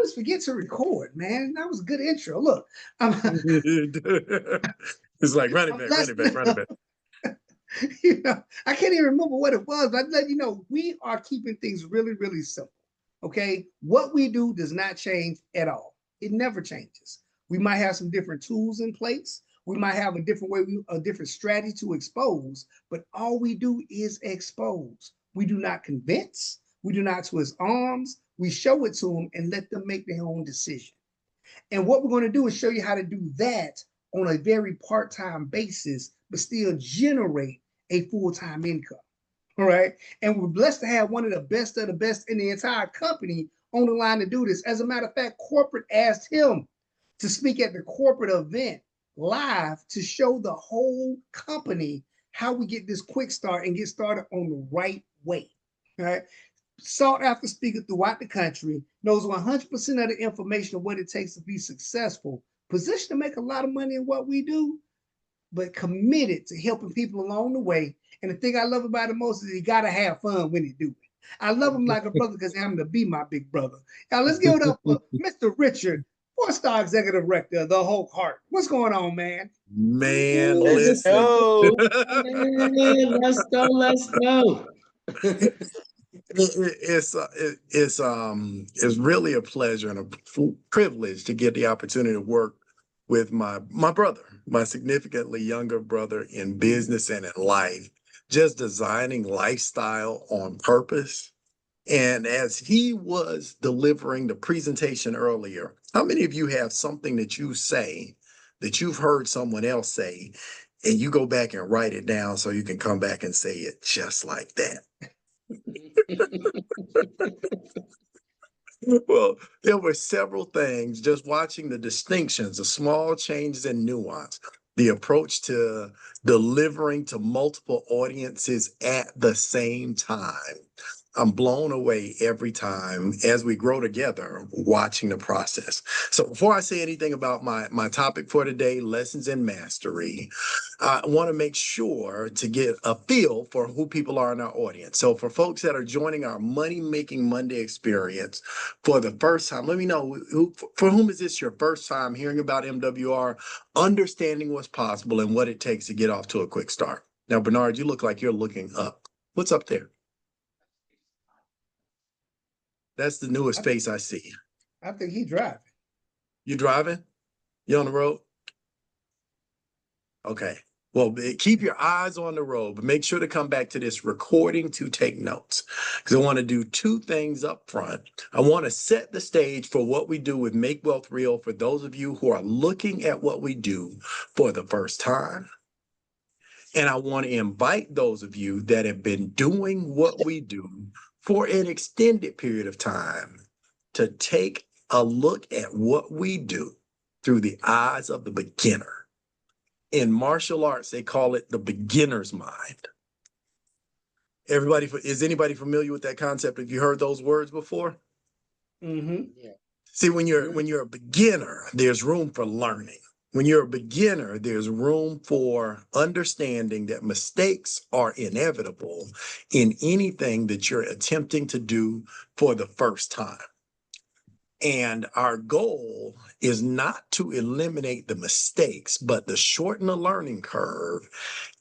always forget to record, man. That was a good intro. Look, I'm, It's like run it I'm back, run blessed. it back, run it back. I can't even remember what it was, but I let you know we are keeping things really, really simple. Okay, what we do does not change at all. It never changes. We might have some different tools in place. We might have a different way, a different strategy to expose, but all we do is expose. We do not convince. We do not twist arms. We show it to them and let them make their own decision. And what we're going to do is show you how to do that on a very part time basis, but still generate a full time income. All right. And we're blessed to have one of the best in the entire company on the line to do this. As a matter of fact, corporate asked him to speak at the corporate event live to show the whole company how we get this quick start and get started on the right way. All right. Sought after speaker throughout the country, knows 100% of the information of what it takes to be successful, positioned to make a lot of money in what we do, but committed to helping people along the way. And the thing I love about it most is you got to have fun when you do it. I love him like a brother because I'm to be my big brother. Now let's give it up for Mr. Richard, 4-star executive director of the Whole Heart. What's going on, man? Man, Let's listen. go. Man, let's go. Let's go. It's really a pleasure and a privilege to get the opportunity to work with my brother, my significantly younger brother in business and in life, just designing lifestyle on purpose. And as he was delivering the presentation earlier, how many of you have something that you say that you've heard someone else say, and you go back and write it down so you can come back and say it just like that? Well, there were several things, just watching the distinctions, the small changes in nuance, the approach to delivering to multiple audiences at the same time. I'm blown away every time as we grow together watching the process. So before I say anything about my topic for today, lessons in mastery, I want to make sure to get a feel for who people are in our audience. So for folks that are joining our Money Making Monday experience for the first time, let me know for whom is this your first time hearing about MWR, understanding what's possible and what it takes to get off to a quick start. Now, Bernard, you look like you're looking up. What's up there? That's the newest face I see. I think he driving. You driving? You on the road? Okay. Well, keep your eyes on the road, but make sure to come back to this recording to take notes because I want to do two things up front. I want to set the stage for what we do with Make Wealth Real for those of you who are looking at what we do for the first time. And I want to invite those of you that have been doing what we do for an extended period of time to take a look at what we do through the eyes of the beginner. In martial arts, they call it the beginner's mind. Is anybody familiar with that concept? Have you heard those words before? Mm-hmm. Yeah. See, when you're a beginner, there's room for learning. When you're a beginner, there's room for understanding that mistakes are inevitable in anything that you're attempting to do for the first time. And our goal is not to eliminate the mistakes, but to shorten the learning curve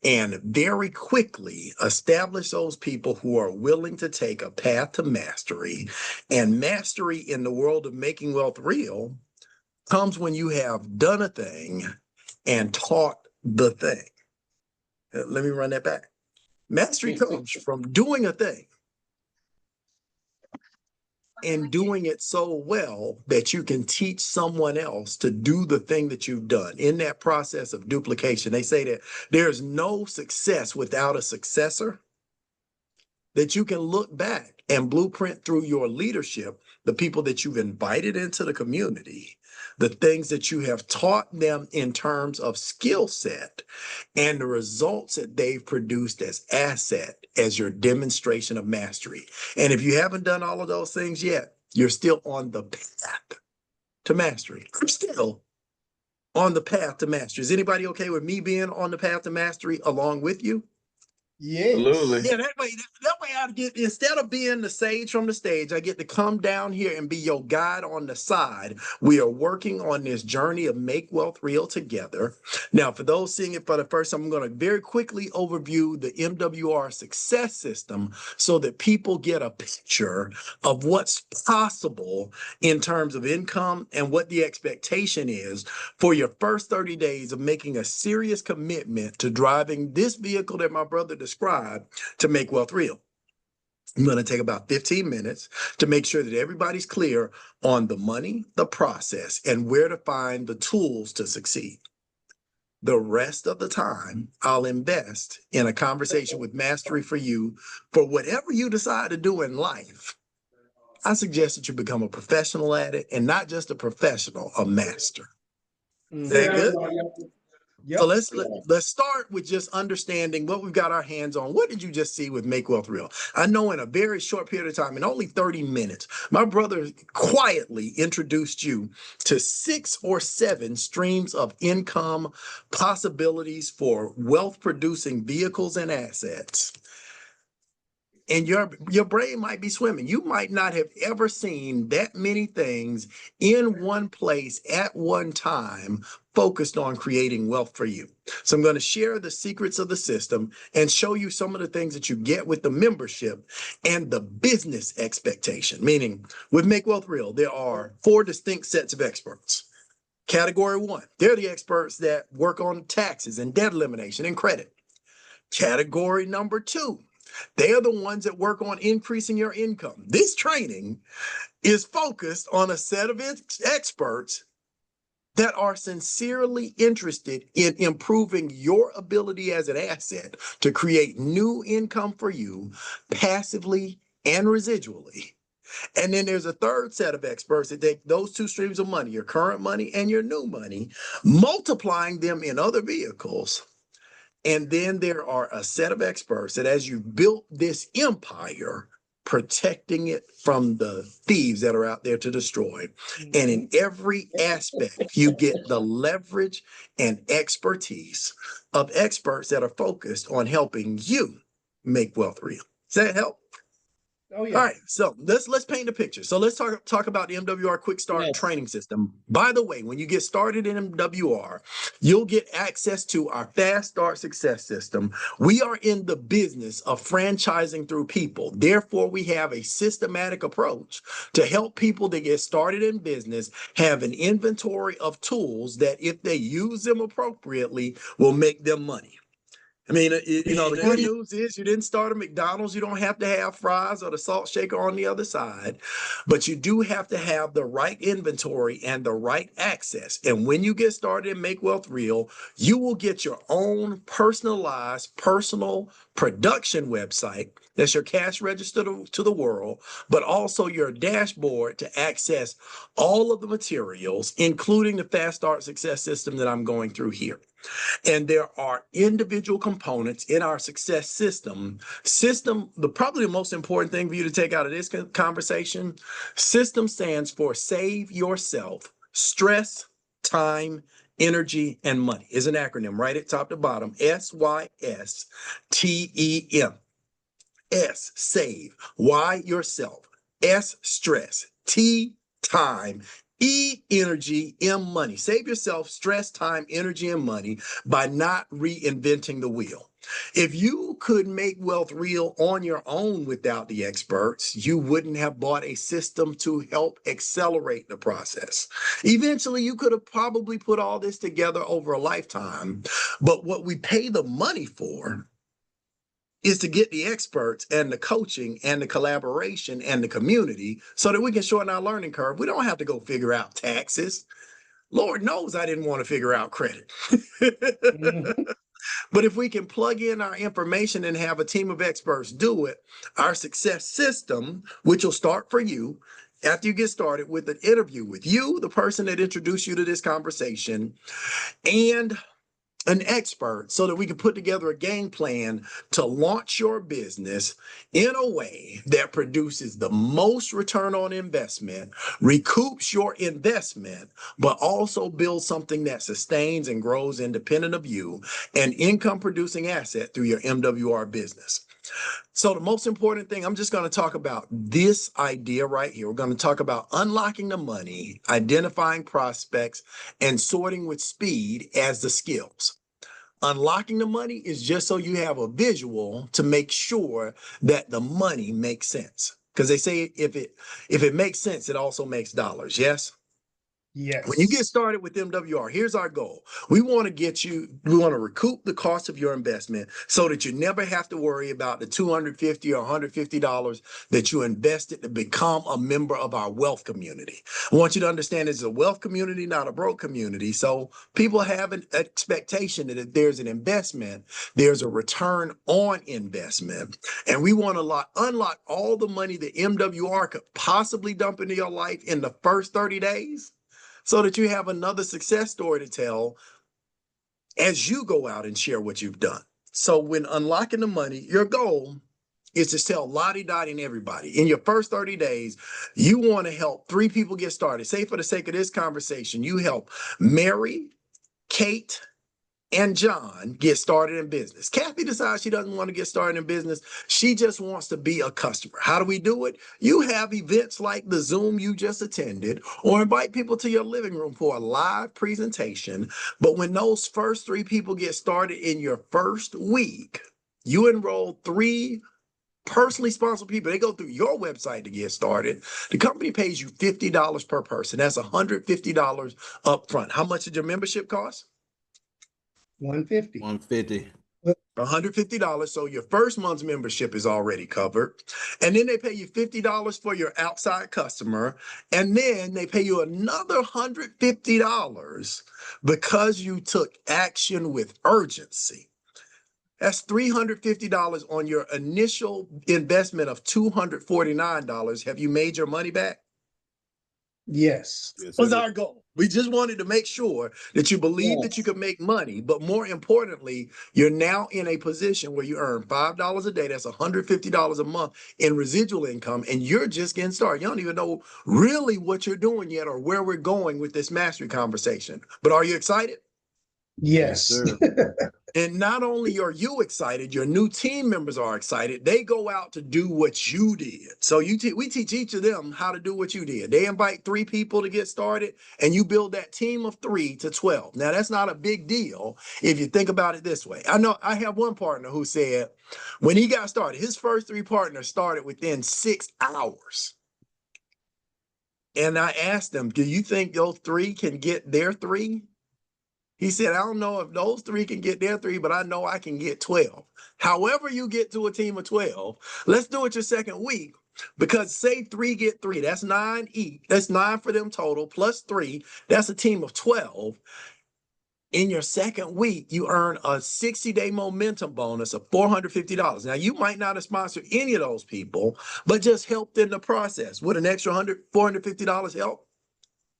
and very quickly establish those people who are willing to take a path to mastery. And mastery in the world of making wealth real comes when you have done a thing and taught the thing. Let me run that back. Mastery comes from doing a thing and doing it so well that you can teach someone else to do the thing that you've done. In that process of duplication, they say that there's no success without a successor, that you can look back and blueprint through your leadership, the people that you've invited into the community, the things that you have taught them in terms of skill set, and the results that they've produced as asset as your demonstration of mastery. And if you haven't done all of those things yet, you're still on the path to mastery. I'm still on the path to mastery. Is anybody okay with me being on the path to mastery along with you? Yes. Absolutely. Yeah, that way I get, instead of being the sage from the stage, I get to come down here and be your guide on the side. We are working on this journey of Make Wealth Real together. Now, for those seeing it for the first time, I'm going to very quickly overview the MWR success system so that people get a picture of what's possible in terms of income and what the expectation is for your first 30 days of making a serious commitment to driving this vehicle that my brother described to make wealth real. I'm going to take about 15 minutes to make sure that everybody's clear on the money, the process, and where to find the tools to succeed. The rest of the time, I'll invest in a conversation with Mastery for you for whatever you decide to do in life. I suggest that you become a professional at it, and not just a professional, a master. Is that good? So Yep. let's start with just understanding what we've got our hands on. What did you just see with Make Wealth Real? I know in a very short period of time, in only 30 minutes, my brother quietly introduced you to 6 or 7 streams of income possibilities for wealth producing vehicles and assets. And your brain might be swimming. You might not have ever seen that many things in one place at one time focused on creating wealth for you. So I'm going to share the secrets of the system and show you some of the things that you get with the membership and the business expectation. Meaning, with Make Wealth Real, there are 4 distinct sets of experts. Category 1, they're the experts that work on taxes and debt elimination and credit. Category number 2, they are the ones that work on increasing your income. This training is focused on a set of experts that are sincerely interested in improving your ability as an asset to create new income for you passively and residually. And then there's a third set of experts that take those 2 streams of money, your current money and your new money, multiplying them in other vehicles. And then there are a set of experts that, as you built this empire, protecting it from the thieves that are out there to destroy. And in every aspect, you get the leverage and expertise of experts that are focused on helping you make wealth real. Does that help? Oh All yeah. right, so let's paint a picture. So let's talk about the MWR Quick Start Yes. training system. By the way, when you get started in MWR, you'll get access to our Fast Start Success System. We are in the business of franchising through people. Therefore, we have a systematic approach to help people that get started in business have an inventory of tools that, if they use them appropriately, will make them money. I mean, the good news is you didn't start a McDonald's. You don't have to have fries or the salt shaker on the other side, but you do have to have the right inventory and the right access. And when you get started and Make Wealth Real, you will get your own personalized personal production website. That's your cash register to the world, but also your dashboard to access all of the materials, including the Fast Start Success System that I'm going through here. And there are individual components in our success system. Probably the most important thing for you to take out of this conversation, system stands for Save Yourself, Stress, Time, Energy, and Money. Is an acronym right at top to bottom, SYSTEM. S, save. Y, yourself. S, stress. T, time. E, energy. M, money. Save yourself stress, time, energy, and money by not reinventing the wheel. If you could make wealth real on your own without the experts, you wouldn't have bought a system to help accelerate the process. Eventually, you could have probably put all this together over a lifetime. But what we pay the money for is to get the experts and the coaching and the collaboration and the community so that we can shorten our learning curve. We don't have to go figure out taxes. Lord knows I didn't want to figure out credit. But if we can plug in our information and have a team of experts do it, our success system, which will start for you after you get started with an interview with you, the person that introduced you to this conversation, and an expert so that we can put together a game plan to launch your business in a way that produces the most return on investment, recoups your investment, but also builds something that sustains and grows independent of you, an income producing asset through your MWR business. So the most important thing, I'm just going to talk about this idea right here. We're going to talk about unlocking the money, identifying prospects, and sorting with speed as the skills. Unlocking the money is just so you have a visual to make sure that the money makes sense. Because they say if it makes sense, it also makes dollars. Yes? When you get Yes. started with MWR, here's our goal. We want to recoup the cost of your investment so that you never have to worry about the $250 or $150 that you invested to become a member of our wealth community. I want you to understand it's a wealth community, not a broke community. So people have an expectation that if there's an investment, there's a return on investment. And we want to unlock all the money that MWR could possibly dump into your life in the first 30 days, so that you have another success story to tell as you go out and share what you've done. So when unlocking the money, your goal is to tell Lottie, Dottie, and everybody. In your first 30 days, you want to help 3 people get started. Say for the sake of this conversation, you help Mary, Kate, and John get started in business. Kathy decides she doesn't want to get started in business. She just wants to be a customer. How do we do it? You have events like the Zoom you just attended, or invite people to your living room for a live presentation. But when those first 3 people get started in your first week, you enroll 3 personally sponsored people. They go through your website to get started. The company pays you $50 per person. That's $150 up front. How much did your membership cost? 150. 150. $150. So your first month's membership is already covered. And then they pay you $50 for your outside customer. And then they pay you another $150 because you took action with urgency. That's $350 on your initial investment of $249. Have you made your money back? Yes. Yes, Was sir. our goal. We just wanted to make sure that you believe that you can make money, but more importantly, you're now in a position where you earn $5 a day. That's $150 a month in residual income, and you're just getting started. You don't even know really what you're doing yet or where we're going with this mastery conversation. But are you excited? Yes. sir. And not only are you excited, your new team members are excited. They go out to do what you did. So we teach each of them how to do what you did. They invite 3 people to get started, and you build that team of 3 to 12. Now, that's not a big deal if you think about it this way. I know I have one partner who said when he got started, his first 3 partners started within 6 hours. And I asked him, do you think those 3 can get their 3? He said, I don't know if those 3 can get their 3, but I know I can get 12. However you get to a team of 12, let's do it your second week, because say 3 get 3, that's 9 each. That's 9 for them total, plus 3, that's a team of 12. In your second week, you earn a 60-day momentum bonus of $450. Now, you might not have sponsored any of those people, but just helped in the process. Would an extra $450 help?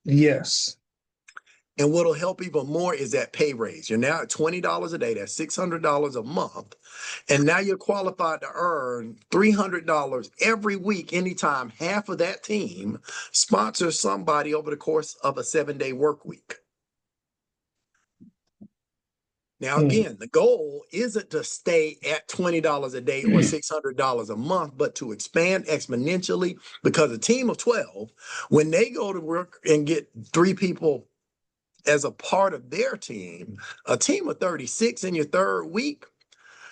Yes. And what'll help even more is that pay raise. You're now at $20 a day. That's $600 a month. And now you're qualified to earn $300 every week, anytime half of that team sponsors somebody over the course of a 7-day work week. Now, again, the goal isn't to stay at $20 a day or $600 a month, but to expand exponentially, because a team of 12, when they go to work and get 3 people as a part of their team, a team of 36 in your third week,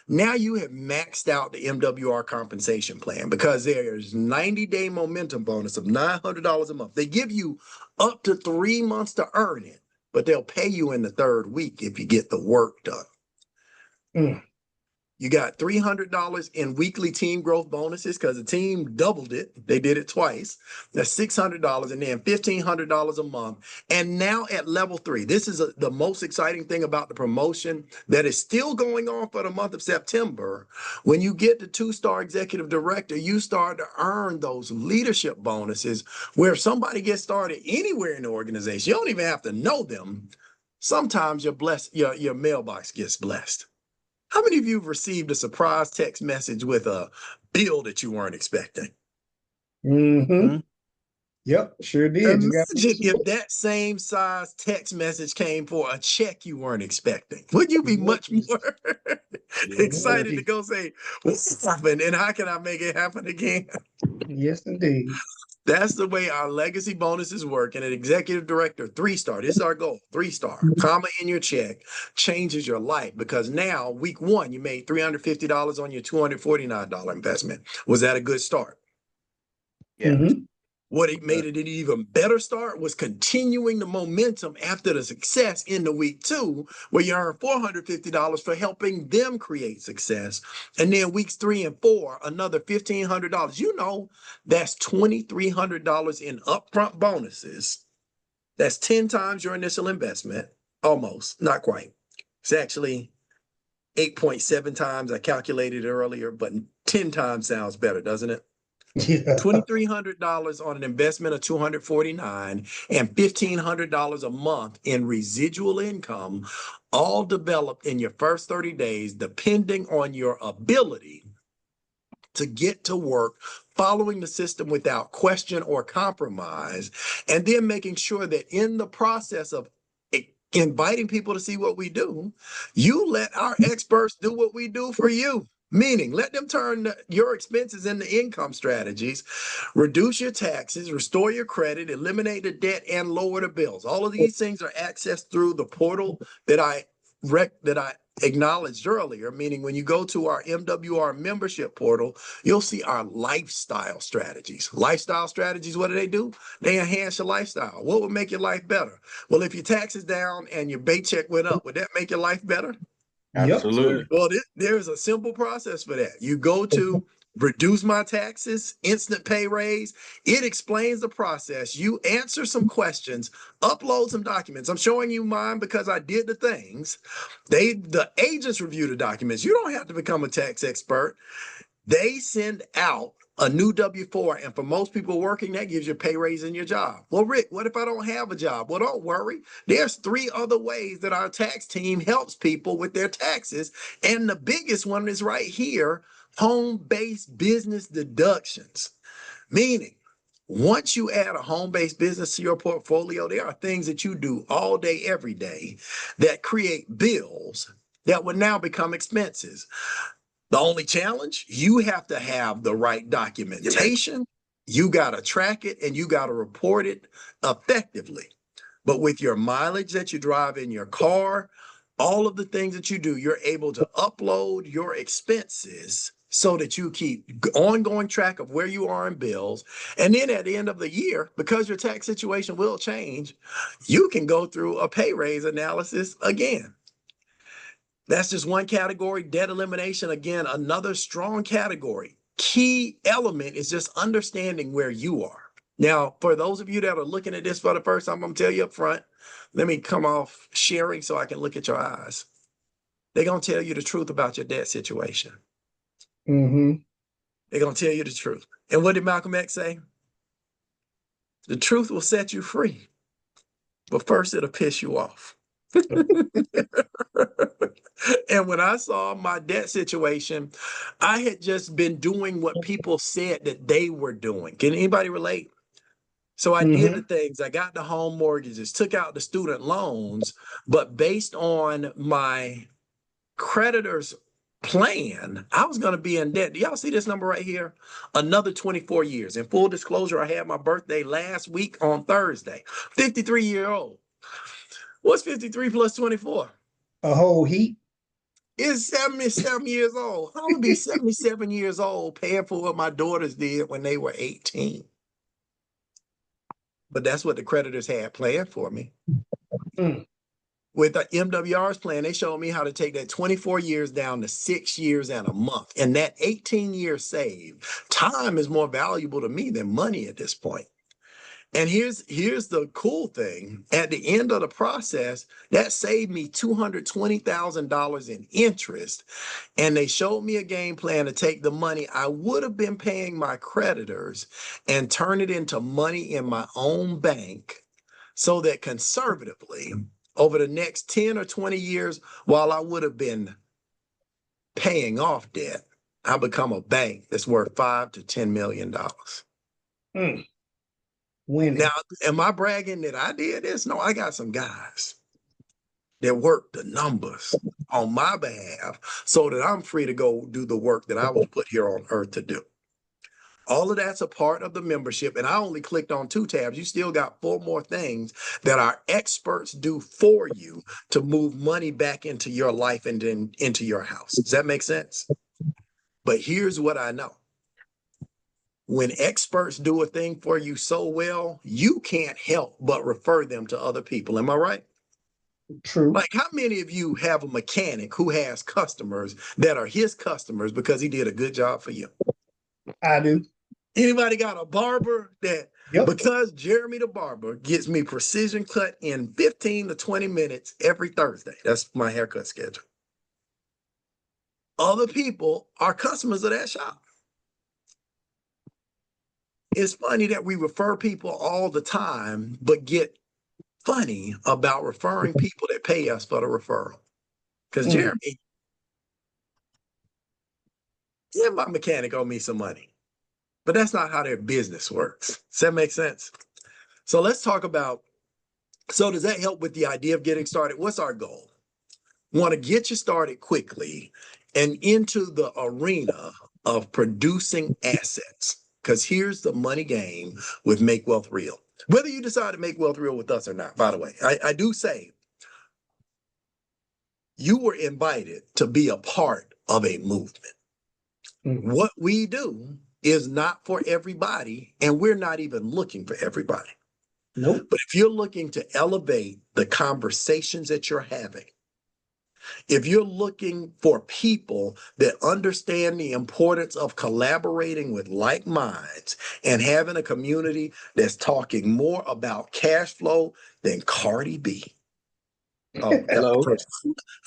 now you have maxed out the MWR compensation plan, because there's 90-day momentum bonus of $900 a month. They give you up to 3 months to earn it, but they'll pay you in the third week if you get the work done. Mm. You got $300 in weekly team growth bonuses because the team doubled it. They did it twice. That's $600, and then $1,500 a month. And now at level 3, this is the most exciting thing about the promotion that is still going on for the month of September. When you get to 2-star executive director, you start to earn those leadership bonuses, where if somebody gets started anywhere in the organization, you don't even have to know them. sometimes your mailbox gets blessed. How many of you have received a surprise text message with a bill that you weren't expecting? Mm-hmm. Hmm? Yep, sure did. You got Imagine if that same size text message came for a check you weren't expecting. Would you be much more excited to go say, what's happened and how can I make it happen again? Yes, indeed. That's the way our legacy bonuses work. And an executive director, 3-star, this is our goal, 3-star, comma in your check changes your life because now week one, you made $350 on your $249 investment. Was that a good start? Yeah. Mm-hmm. What it made it an even better start was continuing the momentum after the success in the week two, where you earn $450 for helping them create success. And then weeks 3 and 4, another $1,500. You know, that's $2,300 in upfront bonuses. That's 10 times your initial investment. Almost, not quite. It's actually 8.7 times. I calculated it earlier, but 10 times sounds better, doesn't it? Yeah. $2,300 on an investment of $249 and $1,500 a month in residual income, all developed in your first 30 days, depending on your ability to get to work, following the system without question or compromise, and then making sure that in the process of inviting people to see what we do, you let our experts do what we do for you. Meaning, let them turn your expenses into income strategies, reduce your taxes, restore your credit, eliminate the debt, and lower the bills. All of these things are accessed through the portal that I acknowledged earlier, meaning when you go to our MWR membership portal, you'll see our lifestyle strategies. Lifestyle strategies, what do? They enhance your lifestyle. What would make your life better? Well, if your taxes down and your paycheck went up, would that make your life better? Yep. Absolutely. Well, there's a simple process for that. You go to reduce my taxes, instant pay raise. It explains the process. You answer some questions, upload some documents. I'm showing you mine because I did the things. The agents review the documents. You don't have to become a tax expert. They send out a new W-4, and for most people working, that gives you a pay raise in your job. Well, Rick, what if I don't have a job? Well, don't worry. There's 3 other ways that our tax team helps people with their taxes, and the biggest one is right here, home-based business deductions. Meaning, once you add a home-based business to your portfolio, there are things that you do all day, every day that create bills that would now become expenses. The only challenge, you have to have the right documentation. You got to track it and you got to report it effectively. But with your mileage that you drive in your car, all of the things that you do, you're able to upload your expenses so that you keep ongoing track of where you are in bills. And then at the end of the year, because your tax situation will change, you can go through a pay raise analysis again. That's just one category. Debt elimination, again, another strong category. Key element is just understanding where you are. Now, for those of you that are looking at this for the first time, I'm gonna tell you up front, let me come off sharing so I can look at your eyes. They're gonna tell you the truth about your debt situation. Mm-hmm. They're gonna tell you the truth. And what did Malcolm X say? The truth will set you free, but first it'll piss you off. And when I saw my debt situation, I had just been doing what people said that they were doing. Can anybody relate? So I did the Mm-hmm. things. I got the home mortgages, took out the student loans, but based on my creditor's plan, I was going to be in debt. Do y'all see this number right here? Another 24 years. In full disclosure, I had my birthday last week on Thursday. 53-year-old. What's 53 plus 24? A whole heap. Is 77 years old. I would be 77 years old paying for what my daughters did when they were 18. But that's what the creditors had planned for me. Mm. With the MWR's plan, they showed me how to take that 24 years down to 6 years and a month. And that 18 years saved. Time is more valuable to me than money at this point. And here's the cool thing. At the end of the process, that saved me $220,000 in interest. And they showed me a game plan to take the money I would have been paying my creditors and turn it into money in my own bank so that conservatively, over the next 10 or 20 years, while I would have been paying off debt, I become a bank that's worth $5 to $10 million. Winning. Now, am I bragging that I did this? No, I got some guys that work the numbers on my behalf so that I'm free to go do the work that I was put here on earth to do. All of that's a part of the membership. And I only clicked on 2 tabs. You still got 4 more things that our experts do for you to move money back into your life and then into your house. Does that make sense? But here's what I know. When experts do a thing for you so well, you can't help but refer them to other people. Am I right? True. Like, how many of you have a mechanic who has customers that are his customers because he did a good job for you? I do. Anybody got a barber that, Yep. because Jeremy the barber gets me precision cut in 15 to 20 minutes every Thursday? That's my haircut schedule. Other people are customers of that shop. It's funny that we refer people all the time, but get funny about referring people that pay us for the referral. Because Jeremy, yeah, my mechanic owe me some money, but that's not how their business works. Does that make sense? So let's talk about, so does that help with the idea of getting started? What's our goal? Want to get you started quickly and into the arena of producing assets. Because here's the money game with Make Wealth Real. Whether you decide to make wealth real with us or not, by the way, I do say you were invited to be a part of a movement. What we do is not for everybody, and we're not even looking for everybody. Nope. But if you're looking to elevate the conversations that you're having, if you're looking for people that understand the importance of collaborating with like minds and having a community that's talking more about cash flow than Cardi B. Oh, Hello. I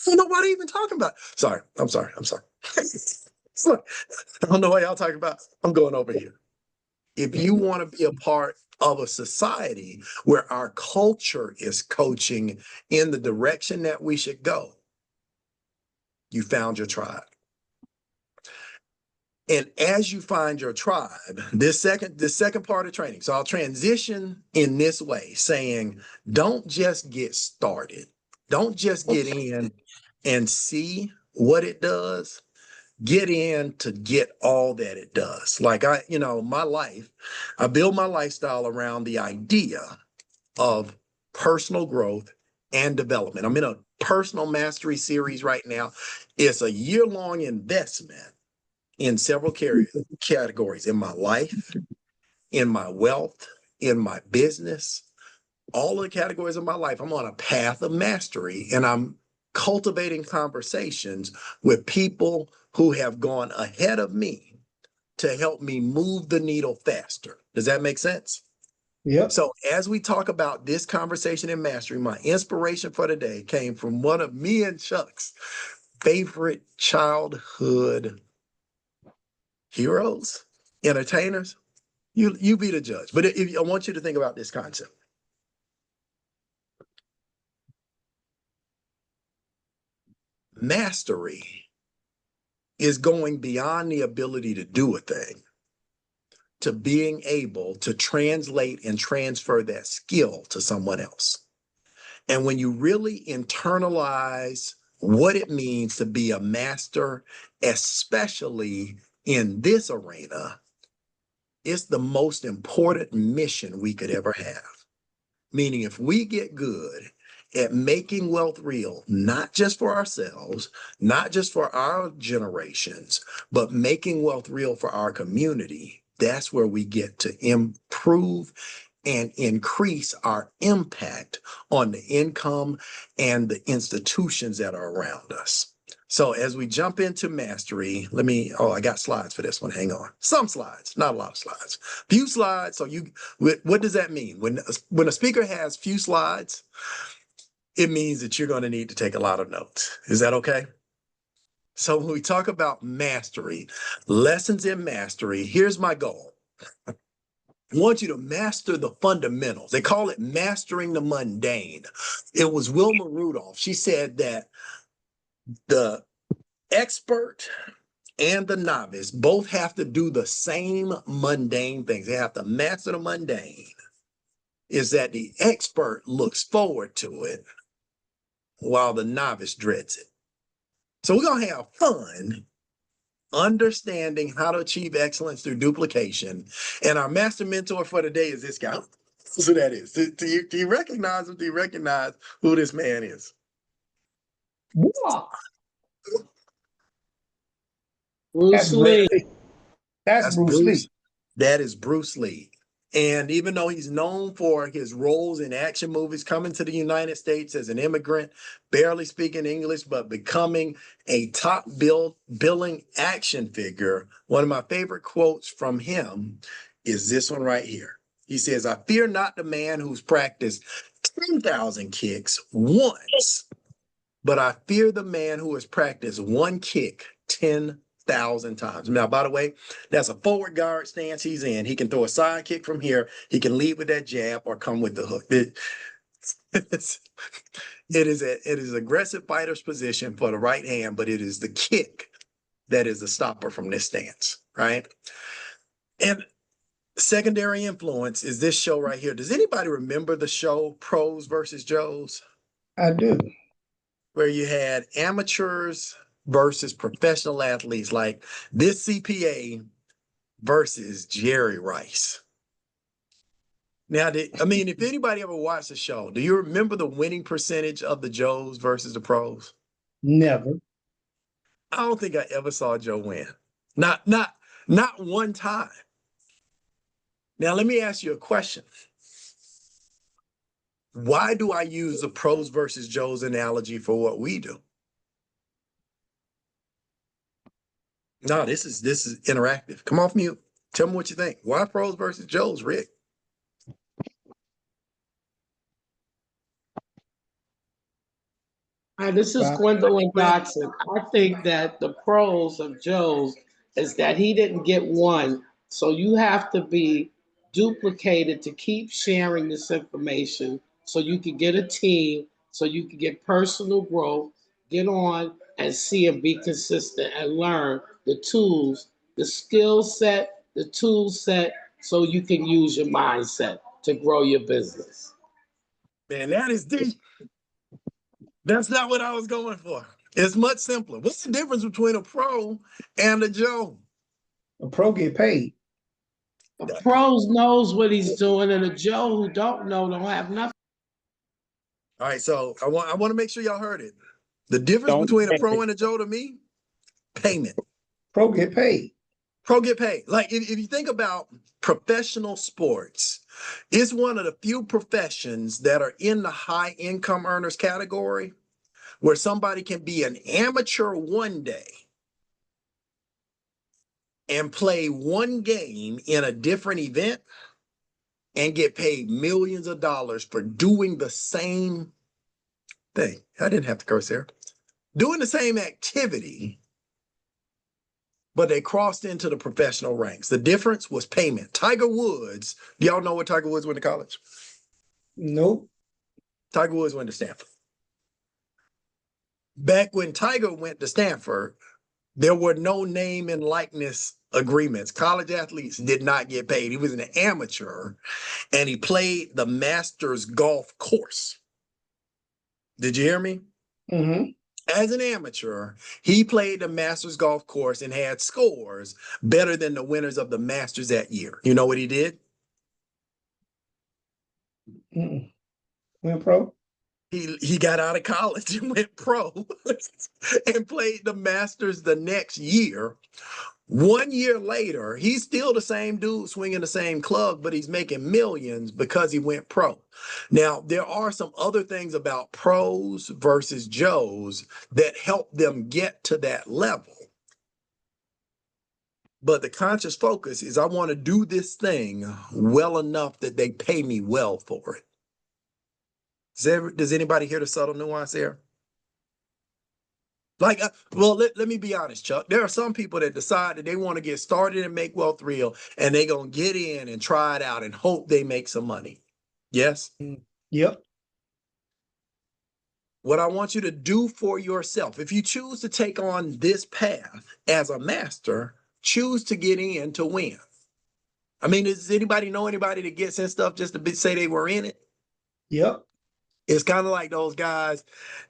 don't know what I'm even talking about. Sorry. I'm sorry. I don't know what y'all talking about. I'm going over here. If you want to be a part of a society where our culture is coaching in the direction that we should go, you found your tribe. And as you find your tribe, this second part of training, so I'll transition in this way, saying, don't just get started. Don't just get in and see what it does. Get in to get all that it does. Like my life, I build my lifestyle around the idea of personal growth and development. I'm in a personal mastery series right now. It's a year-long investment in several categories in my life, in my wealth, in my business, all of the categories of my life. I'm on a path of mastery, and I'm cultivating conversations with people who have gone ahead of me to help me move the needle faster. Does that make sense? Yep. So as we talk about this conversation in mastery, my inspiration for today came from one of me and Chuck's favorite childhood heroes, entertainers. You be the judge. But I want you to think about this concept. Mastery is going beyond the ability to do a thing to being able to translate and transfer that skill to someone else. And when you really internalize what it means to be a master, especially in this arena, it's the most important mission we could ever have. Meaning, if we get good at making wealth real, not just for ourselves, not just for our generations, but making wealth real for our community, that's where we get to improve and increase our impact on the income and the institutions that are around us. So as we jump into mastery, I got slides for this one. Hang on. Some slides, not a lot of slides. Few slides. So what does that mean? When a speaker has few slides, it means that you're going to need to take a lot of notes. Is that okay? So when we talk about mastery, lessons in mastery, here's my goal. I want you to master the fundamentals. They call it mastering the mundane. It was Wilma Rudolph. She said that the expert and the novice both have to do the same mundane things. They have to master the mundane. Is that the expert looks forward to it while the novice dreads it. So we're going to have fun understanding how to achieve excellence through duplication. And our master mentor for today is this guy. So that is. Do you recognize him? Do you recognize who this man is? Wow. Bruce Lee. That's Bruce Lee. That is Bruce Lee. And even though he's known for his roles in action movies, coming to the United States as an immigrant, barely speaking English, but becoming a top billing action figure, one of my favorite quotes from him is this one right here. He says, "I fear not the man who's practiced 10,000 kicks once, but I fear the man who has practiced one kick 10,000 times." Now, by the way, that's a forward guard stance he's in. He can throw a side kick from here. He can lead with that jab or come with the hook. It is an aggressive fighter's position for the right hand, but it is the kick that is the stopper from this stance, right? And secondary influence is this show right here. Does anybody remember the show Pros versus Joes? I do. Where you had amateurs versus professional athletes, like this CPA versus Jerry Rice. Now, if anybody ever watched the show, do you remember the winning percentage of the Joes versus the pros? Never. I don't think I ever saw Joe win. Not one time. Now, let me ask you a question. Why do I use the pros versus Joes analogy for what we do? No, this is interactive. Come off mute. Tell me what you think. Why pros versus Joes, Rick? Hi, this is Wow. Gwendolyn Dotson. I think that the pros of Joe's is that he didn't get one. So you have to be duplicated to keep sharing this information so you can get a team, so you can get personal growth, get on and see and be consistent and learn the tools, the skill set, the tool set, so you can use your mindset to grow your business. Man, that is deep. That's not what I was going for. It's much simpler. What's the difference between a pro and a Joe? A pro get paid. A pros knows what he's doing, and a Joe who don't know don't have nothing. All right, so I want to make sure y'all heard it. The difference Don't between a pay. pro and a Joe to me, payment. Pro get paid. Pro get paid. Like if you think about professional sports, it's one of the few professions that are in the high income earners category where somebody can be an amateur one day and play one game in a different event and get paid millions of dollars for doing the same thing. I didn't have to curse there. Doing the same activity, but they crossed into the professional ranks. The difference was payment. Tiger Woods, do y'all know what Tiger Woods went to college? Nope. Tiger Woods went to Stanford. Back when Tiger went to Stanford, there were no name and likeness agreements. College athletes did not get paid. He was an amateur and he played the Masters golf course. Did you hear me? Mm-hmm. As an amateur, he played the Masters golf course and had scores better than the winners of the Masters that year. You know what he did? Mm-mm. Went pro. He got out of college and went pro and played the Masters the next year. 1 year later, he's still the same dude swinging the same club, but he's making millions because he went pro. Now, there are some other things about pros versus Joes that help them get to that level. But the conscious focus is I want to do this thing well enough that they pay me well for it. Does anybody hear the subtle nuance there? Like, well, let me be honest, Chuck. There are some people that decide that they want to get started and make wealth real, and they're going to get in and try it out and hope they make some money. Yes? Yep. What I want you to do for yourself, if you choose to take on this path as a master, choose to get in to win. I mean, does anybody know anybody that gets in stuff just to say they were in it? Yep. It's kind of like those guys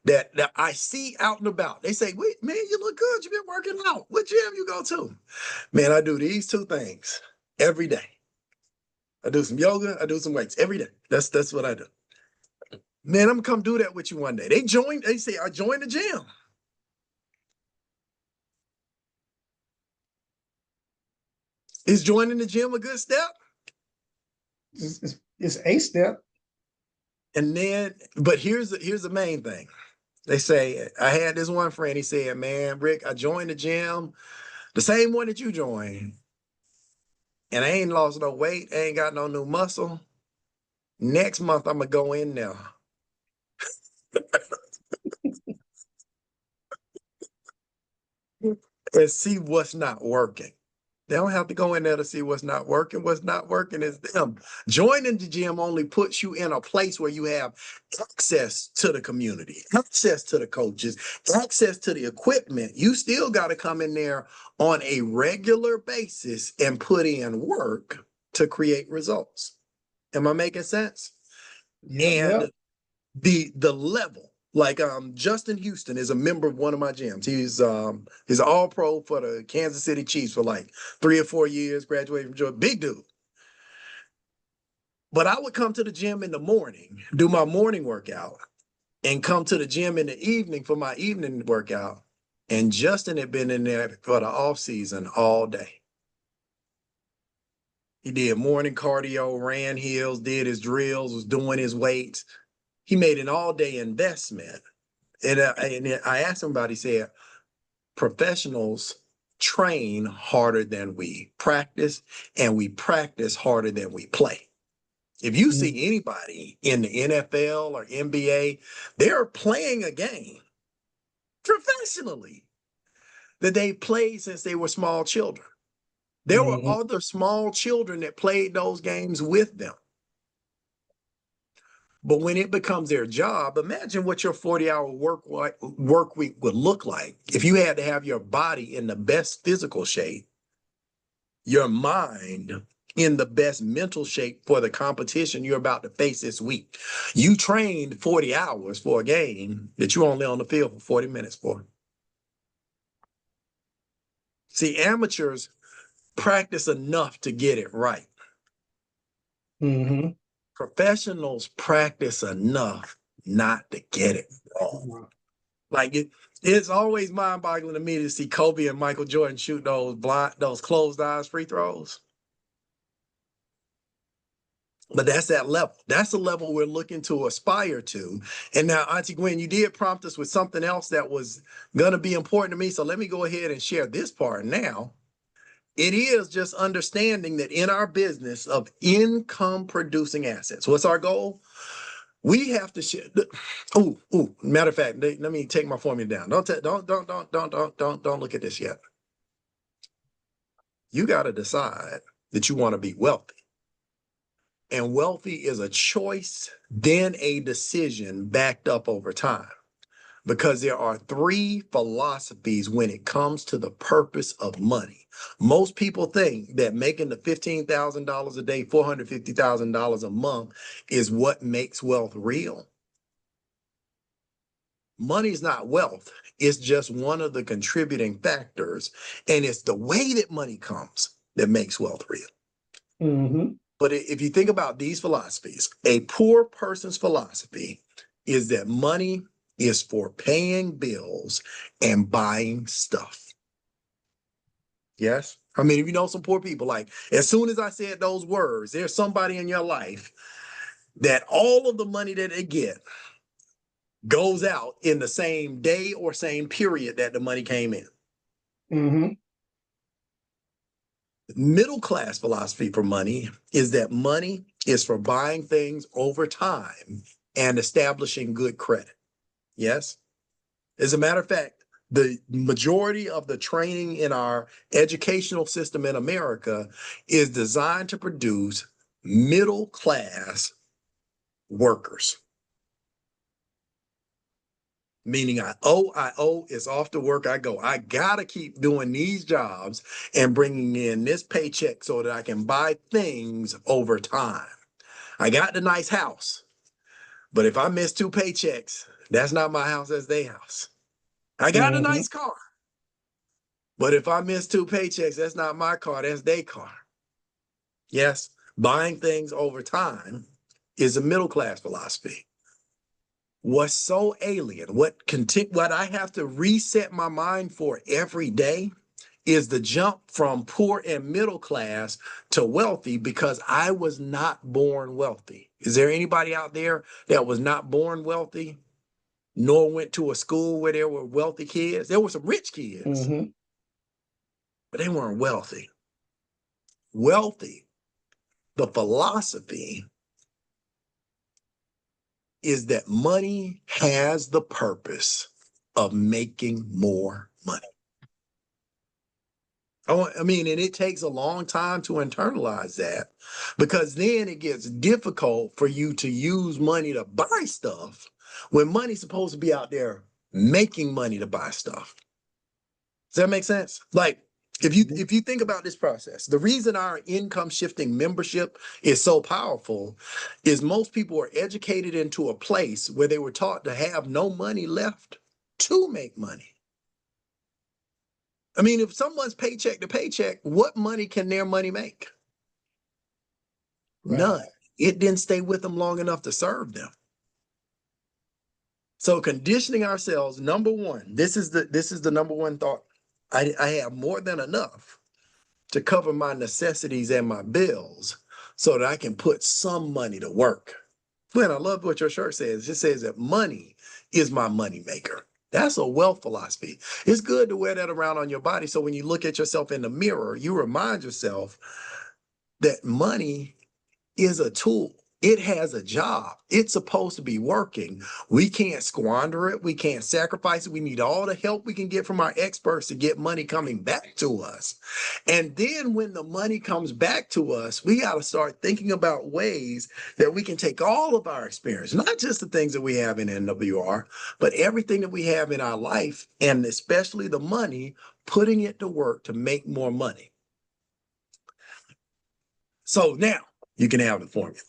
that I see out and about. They say, "Wait, man, you look good. You've been working out. What gym you go to?" Man, I do these two things every day. I do some yoga. I do some weights every day. That's what I do. Man, I'm gonna come do that with you one day. They say, I joined the gym. Is joining the gym a good step? It's a step. And then, but here's the main thing. They say, I had this one friend, he said, "Man, Rick, I joined the gym, the same one that you joined, and I ain't lost no weight, I ain't got no new muscle. Next month, I'm gonna go in there and see what's not working." They don't have to go in there to see what's not working. What's not working is them. Joining the gym only puts you in a place where you have access to the community, access to the coaches, access to the equipment. You still got to come in there on a regular basis and put in work to create results. Am I making sense? Yep. And Yep. the level, like Justin Houston is a member of one of my gyms. He's all pro for the Kansas City Chiefs for like 3 or 4 years, graduated from Georgia, big dude. But I would come to the gym in the morning, do my morning workout, and come to the gym in the evening for my evening workout. And Justin had been in there for the off season all day. He did morning cardio, ran hills, did his drills, was doing his weights. He made an all-day investment. And I asked him about it. He said, professionals train harder than we practice, and we practice harder than we play. If you see anybody in the NFL or NBA, they're playing a game professionally that they played since they were small children. There were Mm-hmm. other small children that played those games with them. But when it becomes their job, imagine what your 40-hour work week would look like if you had to have your body in the best physical shape, your mind in the best mental shape for the competition you're about to face this week. You trained 40 hours for a game that you're only on the field for 40 minutes for. See, amateurs practice enough to get it right. Mm-hmm. Professionals practice enough not to get it wrong. Like it's always mind-boggling to me to see Kobe and Michael Jordan shoot those closed eyes free throws. But that's that level. That's the level we're looking to aspire to. And now, Auntie Gwen, you did prompt us with something else that was going to be important to me. So let me go ahead and share this part now. It is just understanding that in our business of income producing assets, what's our goal? We have to share. Matter of fact, let me take my formula down. Don't look at this yet. You got to decide that you want to be wealthy. And wealthy is a choice, then a decision backed up over time. Because there are three philosophies when it comes to the purpose of money. Most people think that making the $15,000 a day, $450,000 a month is what makes wealth real. Money is not wealth. It's just one of the contributing factors. And it's the way that money comes that makes wealth real. Mm-hmm. But if you think about these philosophies, a poor person's philosophy is that money is for paying bills and buying stuff. Yes? I mean, if you know some poor people, like as soon as I said those words, there's somebody in your life that all of the money that they get goes out in the same day or same period that the money came in. Mm-hmm. Middle class philosophy for money is that money is for buying things over time and establishing good credit. Yes? As a matter of fact, the majority of the training in our educational system in America is designed to produce middle class workers. Meaning I owe, it's off to work I go. I gotta keep doing these jobs and bringing in this paycheck so that I can buy things over time. I got the nice house, but if I miss 2 paychecks, that's not my house, that's their house. I got a nice car, but if I miss 2 paychecks, that's not my car, that's their car. Yes, buying things over time is a middle class philosophy. What's so alien, what I have to reset my mind for every day is the jump from poor and middle class to wealthy, because I was not born wealthy. Is there anybody out there that was not born wealthy, nor went to a school where there were wealthy kids? There were some rich kids, but they weren't wealthy. Wealthy, the philosophy is that money has the purpose of making more money. I mean, and it takes a long time to internalize that, because then it gets difficult for you to use money to buy stuff when money's supposed to be out there making money to buy stuff. Does that make sense? Like, if you think about this process, the reason our income shifting membership is so powerful is most people are educated into a place where they were taught to have no money left to make money. I mean, if someone's paycheck to paycheck, what money can their money make? Right. None. It didn't stay with them long enough to serve them. So conditioning ourselves, number one, this is the number one thought. I have more than enough to cover my necessities and my bills so that I can put some money to work. Glenn, I love what your shirt says. It says that money is my money maker. That's a wealth philosophy. It's good to wear that around on your body, so when you look at yourself in the mirror, you remind yourself that money is a tool. It has a job. It's supposed to be working. We can't squander it. We can't sacrifice it. We need all the help we can get from our experts to get money coming back to us. And then when the money comes back to us, we got to start thinking about ways that we can take all of our experience, not just the things that we have in NWR, but everything that we have in our life, and especially the money, putting it to work to make more money. So now you can have the formula.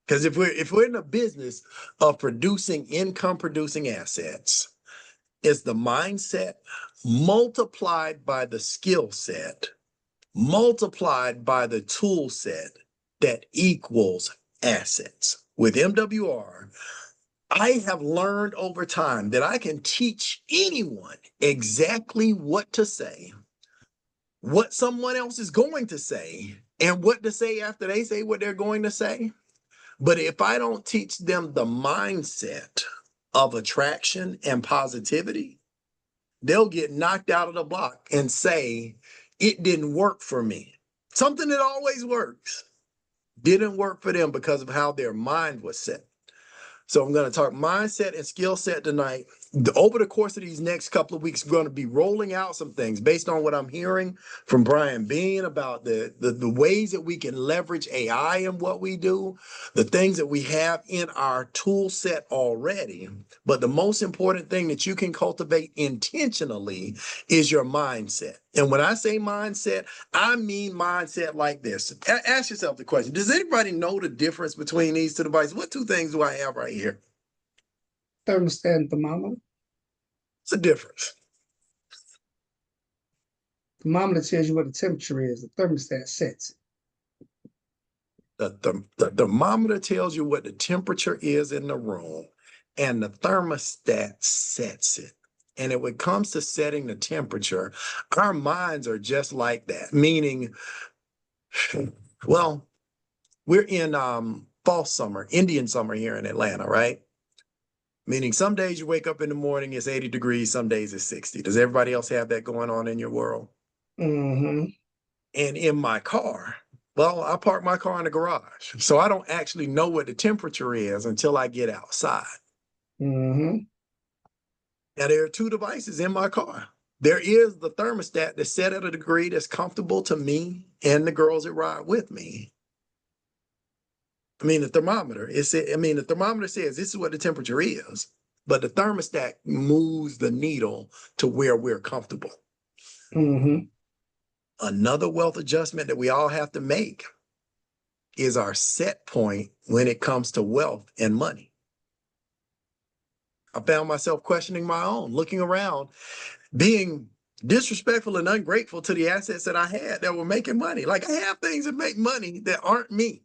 Because if we're in the business of producing income producing assets, it's the mindset multiplied by the skill set, multiplied by the tool set that equals assets. With MWR, I have learned over time that I can teach anyone exactly what to say, what someone else is going to say, and what to say after they say what they're going to say. But if I don't teach them the mindset of attraction and positivity, they'll get knocked out of the block and say, it didn't work for me. Something that always works didn't work for them because of how their mind was set. So I'm going to talk mindset and skill set tonight. Over the course of these next couple of weeks, we're going to be rolling out some things based on what I'm hearing from Brian Bean about the ways that we can leverage AI in what we do, the things that we have in our tool set already. But the most important thing that you can cultivate intentionally is your mindset. And when I say mindset, I mean mindset like this. Ask yourself the question, does anybody know the difference between these two devices? What two things do I have right here? Thermostat and thermometer. What's the difference? Thermometer tells you what the temperature is. The thermostat sets it. The thermometer tells you what the temperature is in the room, and the thermostat sets it. And when it comes to setting the temperature, our minds are just like that, meaning, well, we're in fall summer, Indian summer here in Atlanta, right? Meaning some days you wake up in the morning, it's 80 degrees, some days it's 60. Does everybody else have that going on in your world? Mm-hmm. And in my car, well, I park my car in the garage, so I don't actually know what the temperature is until I get outside. Mm-hmm. Now, there are two devices in my car. There is the thermostat that's set at a degree that's comfortable to me and the girls that ride with me. I mean, the thermometer, the thermometer says this is what the temperature is, but the thermostat moves the needle to where we're comfortable. Mm-hmm. Another wealth adjustment that we all have to make is our set point when it comes to wealth and money. I found myself questioning my own, looking around, being disrespectful and ungrateful to the assets that I had that were making money. Like I have things that make money that aren't me.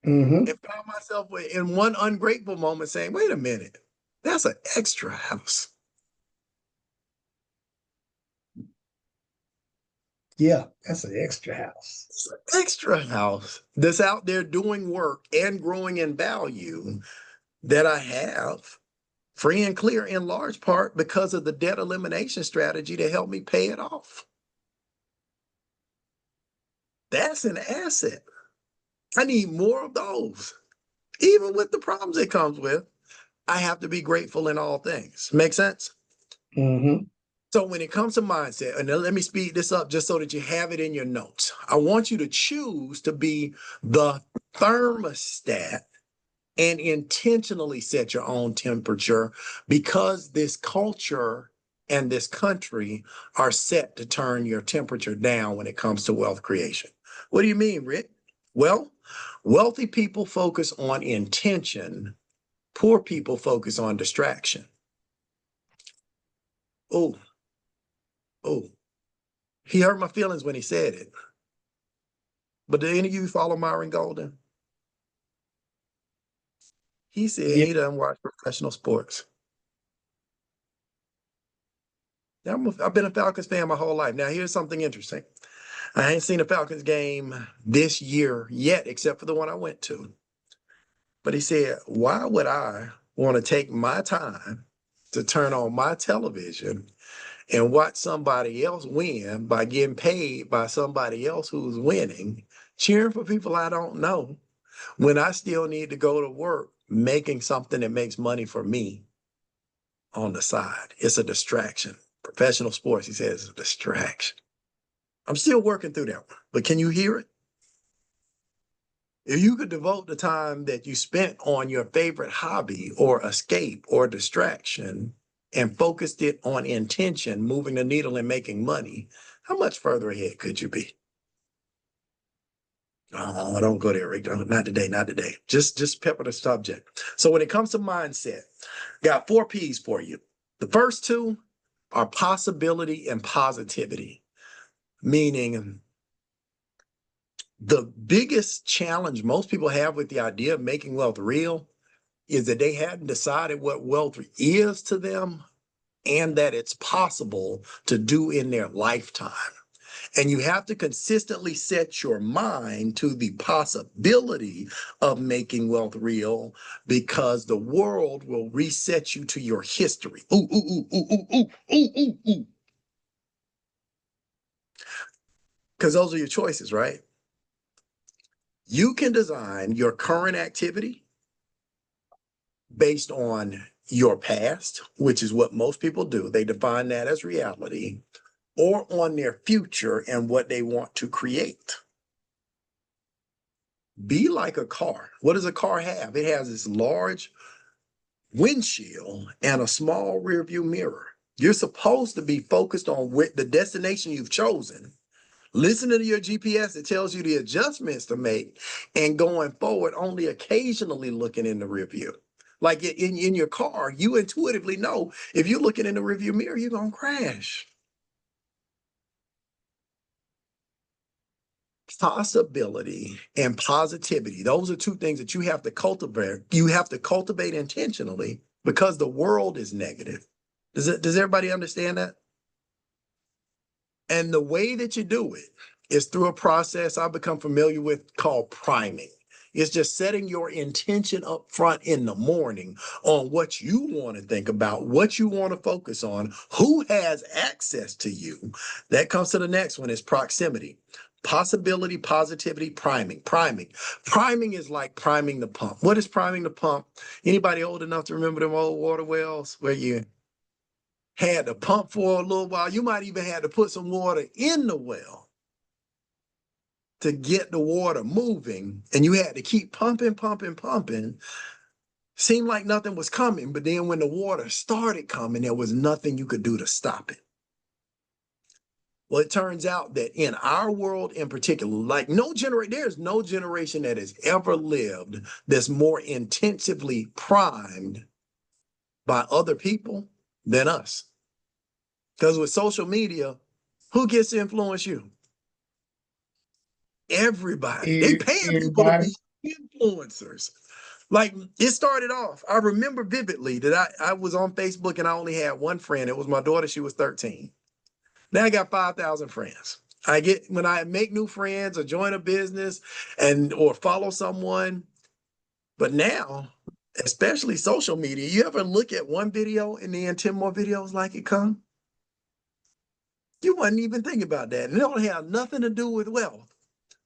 Mm-hmm. And found myself in one ungrateful moment saying, wait a minute, that's an extra house. Yeah, that's an extra house. It's an extra house that's out there doing work and growing in value that I have free and clear in large part because of the debt elimination strategy to help me pay it off. That's an asset. I need more of those. Even with the problems it comes with, I have to be grateful in all things. Make sense? Mm-hmm. So when it comes to mindset, and let me speed this up just so that you have it in your notes. I want you to choose to be the thermostat and intentionally set your own temperature because this culture and this country are set to turn your temperature down when it comes to wealth creation. What do you mean, Rick? Well, wealthy people focus on intention. Poor people focus on distraction. Oh, oh, he hurt my feelings when he said it. But do any of you follow Myron Golden? He said Yeah. he doesn't watch professional sports. I've been a Falcons fan my whole life. Now, here's something interesting. I ain't seen a Falcons game this year yet, except for the one I went to. But he said, why would I want to take my time to turn on my television and watch somebody else win by getting paid by somebody else who's winning, cheering for people I don't know, when I still need to go to work making something that makes money for me on the side? It's a distraction. Professional sports, he says, is a distraction. I'm still working through that one, but can you hear it? If you could devote the time that you spent on your favorite hobby or escape or distraction and focused it on intention, moving the needle and making money, how much further ahead could you be? Oh, don't go there, Rick. Not today, not today. Just pepper the subject. So when it comes to mindset, got 4 P's for you. The first 2 are possibility and positivity, meaning the biggest challenge most people have with the idea of making wealth real is that they hadn't decided what wealth is to them and that it's possible to do in their lifetime. And you have to consistently set your mind to the possibility of making wealth real because the world will reset you to your history. Ooh, ooh, ooh, ooh, ooh, ooh, ooh, ooh, ooh. Because those are your choices, right? You can design your current activity based on your past, which is what most people do. They define that as reality, or on their future and what they want to create. Be like a car. What does a car have? It has this large windshield and a small rear view mirror. You're supposed to be focused on the destination you've chosen. Listen to your GPS. It tells you the adjustments to make and going forward, only occasionally looking in the rear view. Like in your car, you intuitively know if you're looking in the rear view mirror, you're going to crash. Possibility and positivity. Those are 2 things that you have to cultivate. You have to cultivate intentionally because the world is negative. Does everybody understand that? And the way that you do it is through a process I've become familiar with called priming. It's just setting your intention up front in the morning on what you want to think about, what you want to focus on, who has access to you. That comes to the next one is proximity. Possibility, positivity, priming. Priming is like priming the pump. What is priming the pump? Anybody old enough to remember them old water wells where you had to pump for a little while. You might even had to put some water in the well to get the water moving. And you had to keep pumping, pumping, pumping. Seemed like nothing was coming. But then when the water started coming, there was nothing you could do to stop it. Well, it turns out that in our world in particular, like there's no generation that has ever lived that's more intensively primed by other people than us. Because with social media, who gets to influence you? Everybody. They paying people to Everybody. be influencers. Like it started off, I remember vividly that I was on Facebook and I only had one friend. It was my daughter. She was 13. Now I got 5,000 friends. When I make new friends or join a business or follow someone. But now, especially social media, you ever look at one video and then 10 more videos like it come? You wouldn't even think about that. And it don't have nothing to do with wealth.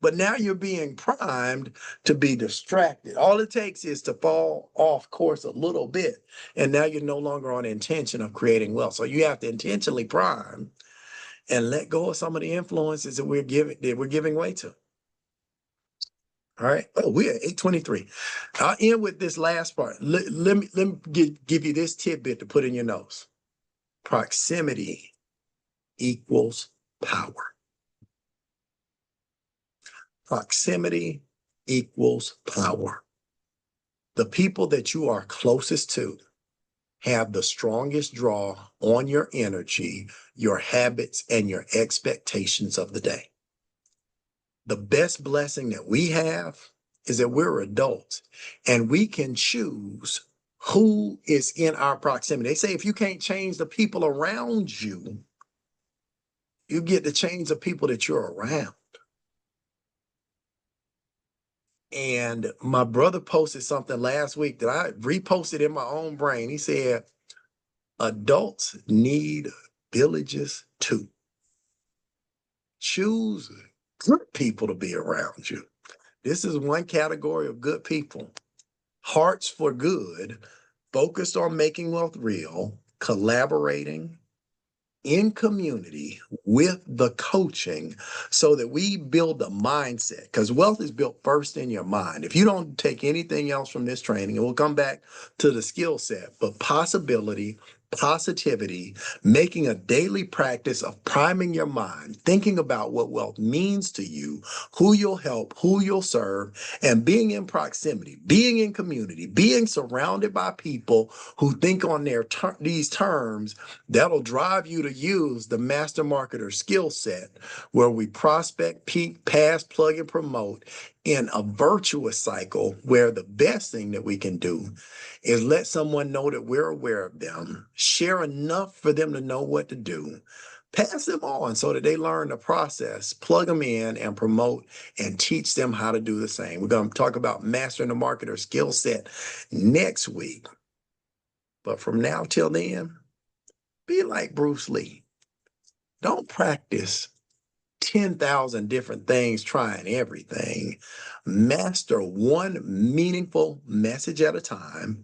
But now you're being primed to be distracted. All it takes is to fall off course a little bit. And now you're no longer on intention of creating wealth. So you have to intentionally prime and let go of some of the influences that we're giving way to. All right. Oh, we're at 8:23. I'll end with this last part. Let me give you this tidbit to put in your notes. Proximity equals power. Proximity equals power. The people that you are closest to have the strongest draw on your energy, your habits, and your expectations of the day. The best blessing that we have is that we're adults and we can choose who is in our proximity. They say if you can't change the people around you, you get to change the people that you're around. And my brother posted something last week that I reposted in my own brain. He said, adults need villages too. Choose good people to be around you. This is one category of good people. Hearts for good, focused on making wealth real, collaborating in community with the coaching so that we build a mindset, because wealth is built first in your mind. If you don't take anything else from this training, and we'll come back to the skill set, but possibility, positivity, making a daily practice of priming your mind, thinking about what wealth means to you, who you'll help, who you'll serve, and being in proximity, being in community, being surrounded by people who think on these terms, that'll drive you to use the master marketer skill set, where we prospect, peak, pass, plug, and promote in a virtuous cycle, where the best thing that we can do is let someone know that we're aware of them, share enough for them to know what to do, pass them on so that they learn the process, plug them in, and promote and teach them how to do the same. We're going to talk about mastering the marketer skill set next week. But from now till then, be like Bruce Lee. Don't practice 10,000 different things, trying everything. Master one meaningful message at a time.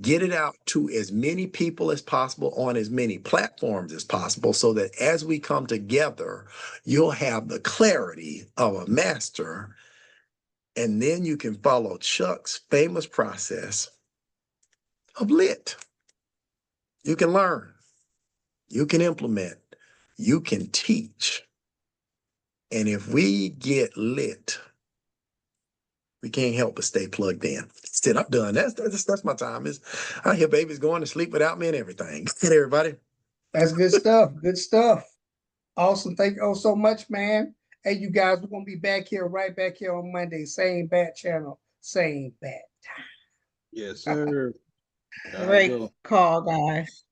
Get it out to as many people as possible on as many platforms as possible, so that as we come together, you'll have the clarity of a master. And then you can follow Chuck's famous process of lit. You can learn, you can implement, you can teach. And if we get lit, we can't help but stay plugged in. Instead, I'm done. That's my time. I hear babies going to sleep without me and everything. Good, everybody. That's good stuff. Good stuff. Awesome. Thank you all so much, man. Hey, you guys, we're gonna be back here, right back here on Monday. Same bat channel, same bat. Yes, sir. Gotta Great go. call, guys.